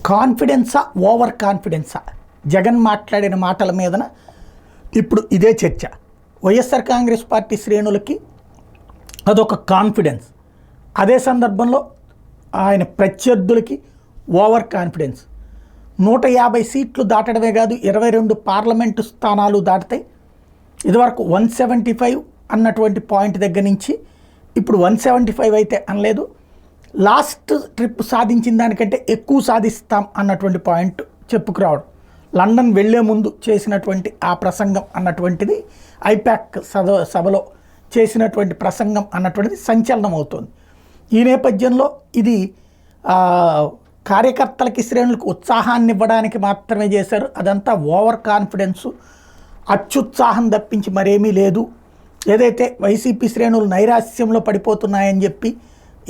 కాన్ఫిడెన్సా over కాన్ఫిడెన్సా Jagan మాట్లాడిన మాటల మీదన ఇప్పుడు ఇదే చర్చ. వైఎస్ఆర్ కాంగ్రెస్ పార్టీ శ్రేణులకి అదొక కాన్ఫిడెన్స్, అదే సందర్భంలో ఆయన ప్రత్యర్థులకి ఓవర్ కాన్ఫిడెన్స్. 150 సీట్లు దాటడమే కాదు, 22 పార్లమెంటు స్థానాలు దాటితాయి. ఇదివరకు 175 అన్నటువంటి పాయింట్ దగ్గర నుంచి ఇప్పుడు 175 అయితే అనలేదు, లాస్ట్ ట్రిప్ సాధించిన దానికంటే ఎక్కువ సాధిస్తాం అన్నటువంటి పాయింట్ చెప్పుకురావడం. లండన్ వెళ్లే ముందు చేసినటువంటి ఆ ప్రసంగం అన్నటువంటిది, ఐపాక్ సభలో చేసినటువంటి ప్రసంగం అన్నటువంటిది సంచలనం అవుతుంది. ఈ నేపథ్యంలో ఇది కార్యకర్తలకి శ్రేణులకు ఉత్సాహాన్ని ఇవ్వడానికి మాత్రమే చేశారు. అదంతా ఓవర్ కాన్ఫిడెన్సు, అత్యుత్సాహం తప్పించి మరేమీ లేదు. ఏదైతే వైసీపీ శ్రేణులు నైరాస్యంలో పడిపోతున్నాయని చెప్పి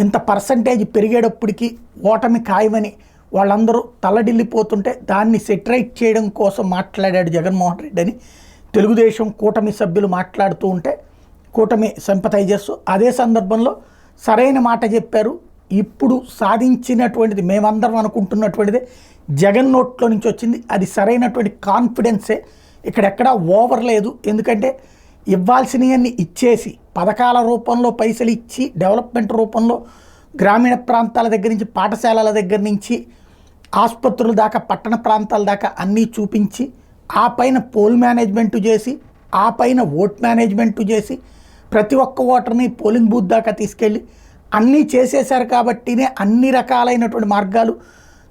ఇంత పర్సంటేజ్ పెరిగేటప్పటికీ ఓటమి ఖాయమని వాళ్ళందరూ తల్లడిల్లిపోతుంటే దాన్ని సెటరైట్ చేయడం కోసం మాట్లాడాడు జగన్మోహన్ రెడ్డి అని తెలుగుదేశం కూటమి సభ్యులు మాట్లాడుతూ ఉంటే కూటమి సింపథైజర్స్ అదే సందర్భంలో సరైన మాట చెప్పారు. ఇప్పుడు సాధించినటువంటిది మేమందరం అనుకుంటున్నటువంటిదే జగన్ నోట్లో నుంచి వచ్చింది, అది సరైనటువంటి కాన్ఫిడెన్సే. ఇక్కడెక్కడా ఓవర్ లేదు. ఎందుకంటే ఇవ్వాల్సినవన్నీ ఇచ్చేసి పథకాల రూపంలో పైసలు ఇచ్చి, డెవలప్మెంట్ రూపంలో గ్రామీణ ప్రాంతాల దగ్గర నుంచి పాఠశాలల దగ్గర నుంచి ఆసుపత్రుల దాకా పట్టణ ప్రాంతాల దాకా అన్నీ చూపించి, ఆ పైన పోల్ మేనేజ్మెంటు చేసి, ఆ పైన ఓట్ మేనేజ్మెంటు చేసి, ప్రతి ఒక్క ఓటర్ని పోలింగ్ బూత్ దాకా తీసుకెళ్ళి అన్నీ చేసేశారు కాబట్టినే, అన్ని రకాలైనటువంటి మార్గాలు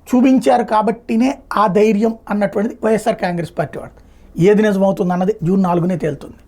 చూపించారు కాబట్టినే ఆ ధైర్యం అన్నటువంటిది వైఎస్ఆర్ కాంగ్రెస్ పార్టీ వాడు. ఏది నిజమవుతుంది అన్నది జూన్ 4నే తేలుతుంది.